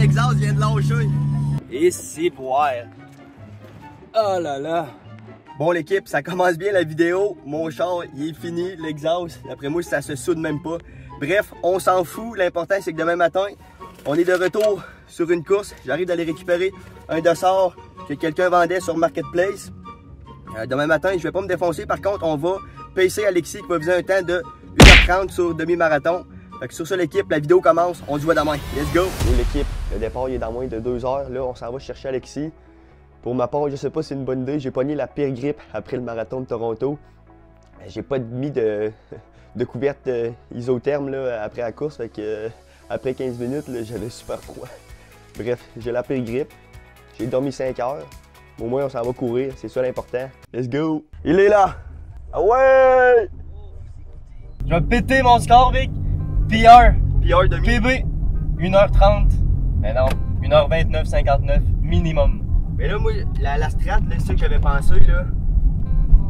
l'exhaust vient de lâcher. Et c'est boire. Oh là là. Bon l'équipe, ça commence bien la vidéo. Mon char, il est fini, l'exhaust. D'après moi, ça se soude même pas. Bref, on s'en fout. L'important, c'est que demain matin, on est de retour sur une course. J'arrive d'aller récupérer un dossard que quelqu'un vendait sur Marketplace. Demain matin, je vais pas me défoncer. Par contre, on va pacer Alexis qui va viser un temps de 1h30 sur demi-marathon. Fait que sur ça l'équipe, la vidéo commence. On se voit demain. Let's go! Oui l'équipe, le départ il est dans moins de 2 heures. Là, on s'en va chercher Alexis. Pour ma part, je sais pas si c'est une bonne idée. J'ai pogné la pire grippe après le marathon de Toronto. J'ai pas mis de couverte isotherme là, après la course. Fait que après 15 minutes, j'avais super froid. Bref, j'ai la pire grippe. J'ai dormi 5 heures. Au moins, on s'en va courir. C'est ça l'important. Let's go! Il est là! Ah ouais! Je vais péter mon score, Vic! PR demi. PB 1h30. Mais non, 1h29,59 minimum. Mais là, moi, la strat, c'est ça que j'avais pensé, là.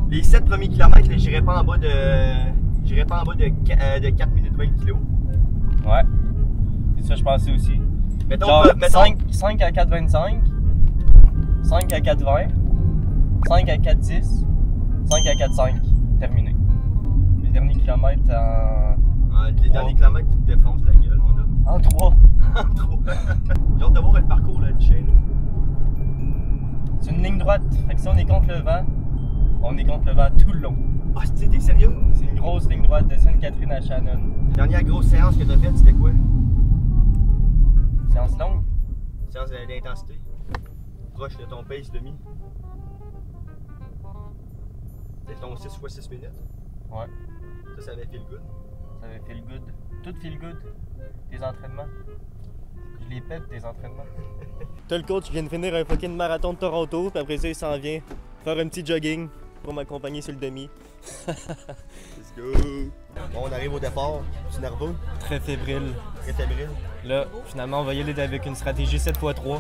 Les 7 premiers kilomètres, j'irais pas en bas de. J'irais pas en bas de 4 minutes 20 kg. Ouais. C'est ça, je pensais aussi. Mettons, genre, mettons... 5 à 4,25. 5 à 4,20. 5 à 4,10. 5 à 4,5. Terminé. Les derniers kilomètres en. Les derniers kilomètres qui te défoncent la gueule, mon homme. En 3. En 3. J'ai hâte de voir le parcours là, du chêne. C'est une ligne droite. Fait que si on est contre le vent, on est contre le vent tout le long. Ah, t'es sérieux? C'est une grosse ligne droite de Sainte-Catherine à Shannon. La dernière grosse séance que t'as faite, c'était quoi? Séance longue? Séance d'intensité. Proche de ton pace demi. C'était ton 6 x 6 minutes. Ouais. Ça avait feel good. Ça avait feel good. Tout feel good. Tes entraînements. Je les pète, tes entraînements. T'as le coach qui vient de finir un fucking marathon de Toronto, puis après ça, il s'en vient faire un petit jogging pour m'accompagner sur le demi. Let's go! Bon, on arrive au départ. Tu es nerveux? Très fébrile. Très fébrile. Là, finalement, on va y aller avec une stratégie 7x3.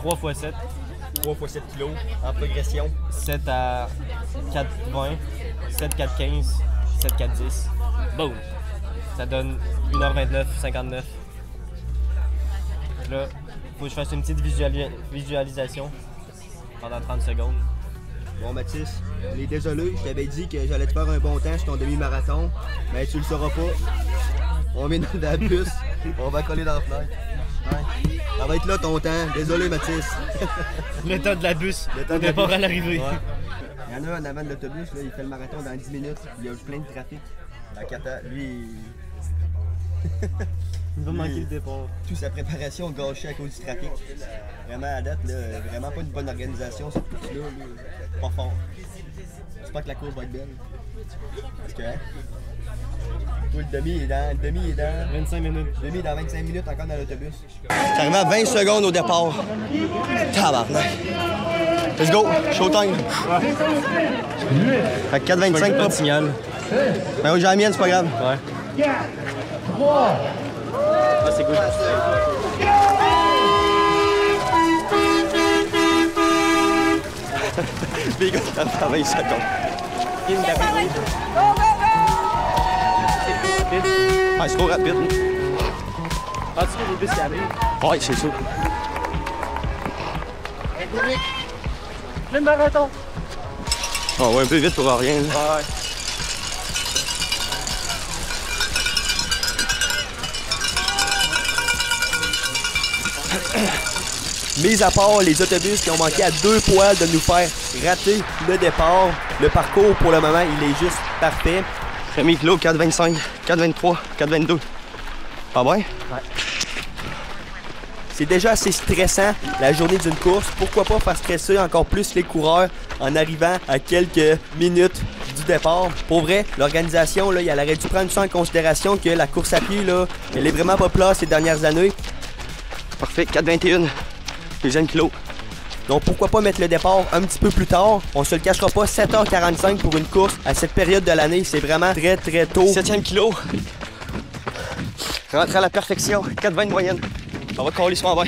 3x7. 3 x 7 kg en progression. 7 à 4,20. 7 4,15. 7 4,10. Boom! Ça donne 1h29,59. Là, faut que je fasse une petite visualisation pendant 30 secondes. Bon Mathis, on est désolé, je t'avais dit que j'allais te faire un bon temps sur ton demi-marathon, mais tu le sauras pas. On vient dans la bus, on va coller dans la fenêtre. Ouais. Ça va être là ton temps, désolé Mathis. Le temps de la bus, le temps au départ à l'arrivée. Ouais. Il y en a un en avant de l'autobus, il fait le marathon dans 10 minutes, il y a plein de trafic. Lui, il va manquer le départ. Toute sa préparation gâchée à cause du trafic. Vraiment à date, là, vraiment pas une bonne organisation sur tout ça. Là, pas fort. J'espère que la course va être belle. Parce que, hein? Toi, le demi est dans 25 minutes. Le demi est dans 25 minutes encore dans l'autobus. C'est arrivé à 20 secondes au départ. Tabarnak. Let's go, showtime. Fait que 4,25 pas de signal. Ben oui, j'ai la mienne, c'est pas grave. Ouais. Ah, c'est cool. Les gars, ça fait 20 secondes. Ah, c'est trop rapide. Ah, tu sais, les bus qui arrivent. Ouais, c'est sûr. Le marathon. Ah ouais, un peu vite pour rien. Là. Ouais. Mis à part les autobus qui ont manqué à 2 poils de nous faire rater le départ, le parcours pour le moment il est juste parfait. Rémi Claude 4,25, 4,23, 4,22. Pas bien? Ouais. C'est déjà assez stressant la journée d'une course. Pourquoi pas faire stresser encore plus les coureurs en arrivant à quelques minutes du départ. Pour vrai, l'organisation, là, elle aurait dû prendre ça en considération que la course à pied, là, elle est vraiment populaire ces dernières années. Parfait, 4,21. Deuxième kilo. Donc pourquoi pas mettre le départ un petit peu plus tard. On se le cachera pas, 7h45 pour une course à cette période de l'année. C'est vraiment très très tôt. 7e kilo. Rentre à la perfection. 4,20 de moyenne. On va coller sur en bas.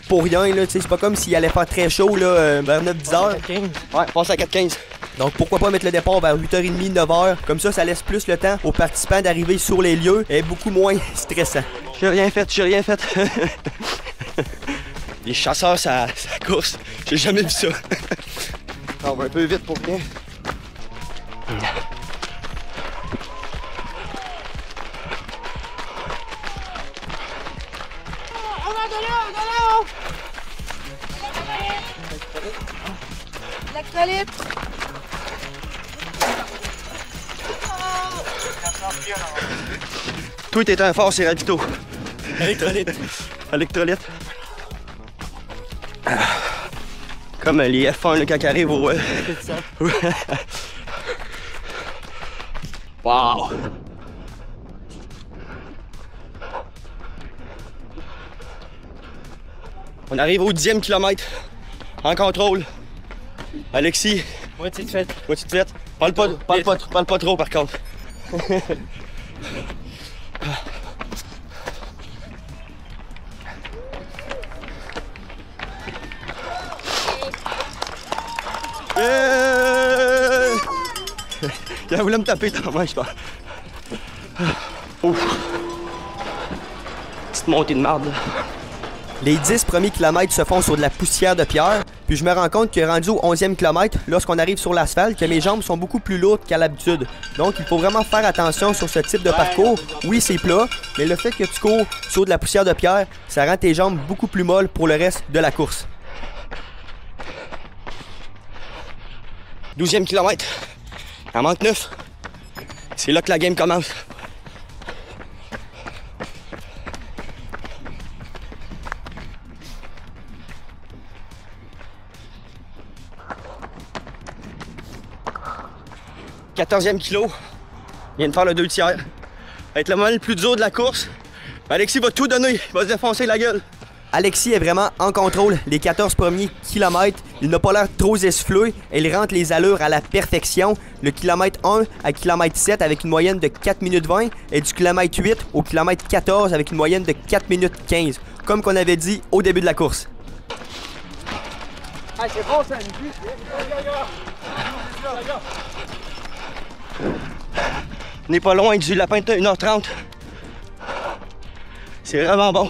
Pour rien, là, c'est pas comme s'il allait faire très chaud là, vers 9-10 heures. Ouais, passe à 4,15. Donc pourquoi pas mettre le départ vers 8h30, 9h. Comme ça laisse plus le temps aux participants d'arriver sur les lieux et beaucoup moins stressant. J'ai rien fait, j'ai rien fait. Les chasseurs, ça course. J'ai jamais vu ça. On va un peu vite pour rien. Électrolyte. Toi, t'es un fort, c'est ravito. Électrolyte. Électrolyte. Comme les F1 là, quand ils arrivent au... Wow! On arrive au 10e kilomètre. En contrôle. Alexis. Moitié de fête. Moitié de fête. Parle pas trop par contre. Yeah! Il voulait me taper ta main, je pense. Ouf. Petite montée de marde. Les 10 premiers kilomètres se font sur de la poussière de pierre, puis je me rends compte que rendu au 11e kilomètre, lorsqu'on arrive sur l'asphalte, que mes jambes sont beaucoup plus lourdes qu'à l'habitude. Donc il faut vraiment faire attention sur ce type de parcours. Oui, c'est plat, mais le fait que tu cours sur de la poussière de pierre, ça rend tes jambes beaucoup plus molles pour le reste de la course. 12e kilomètre. Il en manque 9. C'est là que la game commence. « 14e kilo. Il vient de faire le 2 tiers. Ça va être le moment le plus dur de la course. Alexis va tout donner. Il va se défoncer la gueule. Alexis est vraiment en contrôle les 14 premiers kilomètres. Il n'a pas l'air trop essoufflé. Il rentre les allures à la perfection. Le kilomètre 1 à kilomètre 7 avec une moyenne de 4 minutes 20 et du kilomètre 8 au kilomètre 14 avec une moyenne de 4 minutes 15. Comme qu'on avait dit au début de la course. Ah, c'est bon ça, On n'est pas loin du lapin de 1h30. C'est vraiment bon.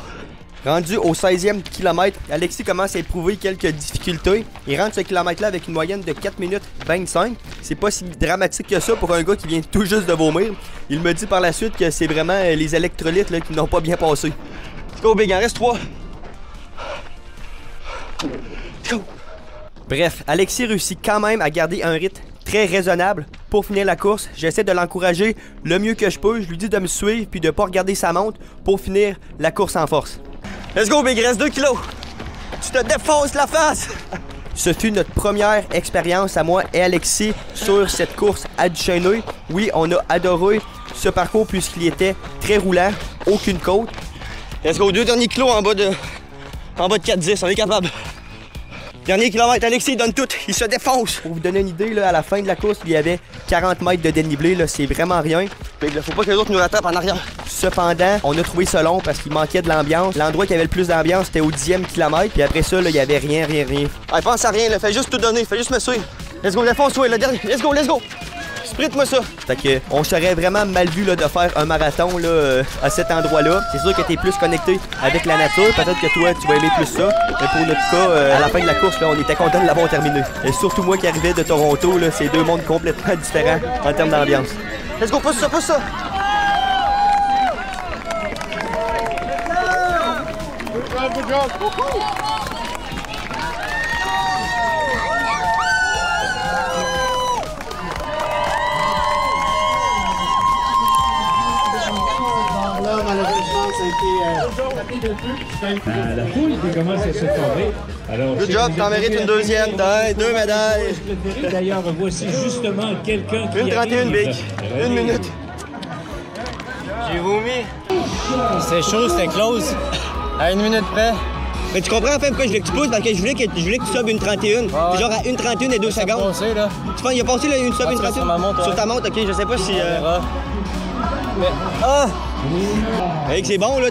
Rendu au 16e kilomètre, Alexis commence à éprouver quelques difficultés. Il rentre ce kilomètre-là avec une moyenne de 4 minutes 25. C'est pas si dramatique que ça pour un gars qui vient tout juste de vomir. Il me dit par la suite que c'est vraiment les électrolytes là, qui n'ont pas bien passé. Let's go, Big, il en reste 3. Let's go. Bref, Alexis réussit quand même à garder un rythme très raisonnable pour finir la course. J'essaie de l'encourager le mieux que je peux. Je lui dis de me suivre puis de pas regarder sa montre pour finir la course en force. Let's go, Big, reste 2 kilos. Tu te défonces la face. Ce fut notre première expérience à moi et Alexis sur cette course à Duchesnay. Oui, on a adoré ce parcours puisqu'il était très roulant, aucune côte. Let's go, 2 derniers kilos en bas de 4-10, on est capable. Dernier kilomètre, Alexis donne tout, il se défonce. Pour vous donner une idée, là, à la fin de la course, il y avait 40 mètres de dénivelé, c'est vraiment rien. Il ne faut pas que les autres nous rattrapent en arrière. Cependant, on a trouvé ça long parce qu'il manquait de l'ambiance. L'endroit qui avait le plus d'ambiance, c'était au 10e kilomètre. Puis après ça, il n'y avait rien. Allez, pense à rien, là, fais juste tout donner, fais juste me suivre. Let's go, défonce-toi, le dernier, let's go. Sprint-moi ça. Fait que on serait vraiment mal vu là, de faire un marathon là, à cet endroit-là. C'est sûr que tu es plus connecté avec la nature. Peut-être que toi, tu vas aimer plus ça. Mais pour notre cas, à la fin de la course, là, on était content de l'avoir terminé. Et surtout moi qui arrivais de Toronto, là, c'est deux mondes complètement différents en termes d'ambiance. Let's go, pousse ça. Good job. Là, malheureusement, ça a été la foule qui commence à se former. Alors, good job, t'en mérites une deuxième, t'as 2 médailles. D'ailleurs, voici justement quelqu'un qui 1:31, Big. 1 minute. J'ai vomi. C'était chaud, c'était close. À 1 minute près. Mais tu comprends en fait pourquoi je voulais que tu pousses? Parce que je voulais que tu sobes 1:31. Ah ouais. Genre à 1:31 et 2 secondes. Passé, là. Tu penses, il a passé là, une sobe 1:31? Sur ma montre, Sur ouais. ta montre, ok, je sais pas si. Mais... Ah! Hey, c'est bon, là,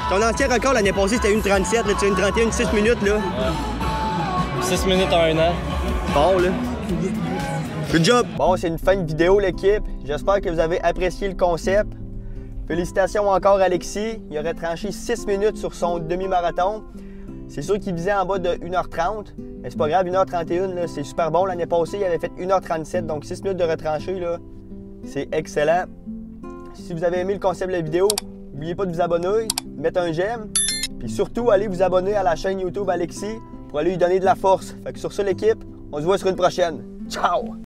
ton ancien record l'année passée c'était 1:37, là, tu as 1:31, 6 minutes, là. 6 minutes en 1 an. Bon, là. Good job! Bon, c'est une fin de vidéo, l'équipe. J'espère que vous avez apprécié le concept. Félicitations encore, Alexis. Il aurait tranché 6 minutes sur son demi-marathon. C'est sûr qu'il visait en bas de 1h30, mais c'est pas grave, 1h31, c'est super bon. L'année passée, il avait fait 1h37, donc 6 minutes de retranché, c'est excellent. Si vous avez aimé le concept de la vidéo, n'oubliez pas de vous abonner, de mettre un j'aime, puis surtout, allez vous abonner à la chaîne YouTube Alexis pour aller lui donner de la force. Fait que sur ça, l'équipe, on se voit sur une prochaine. Ciao!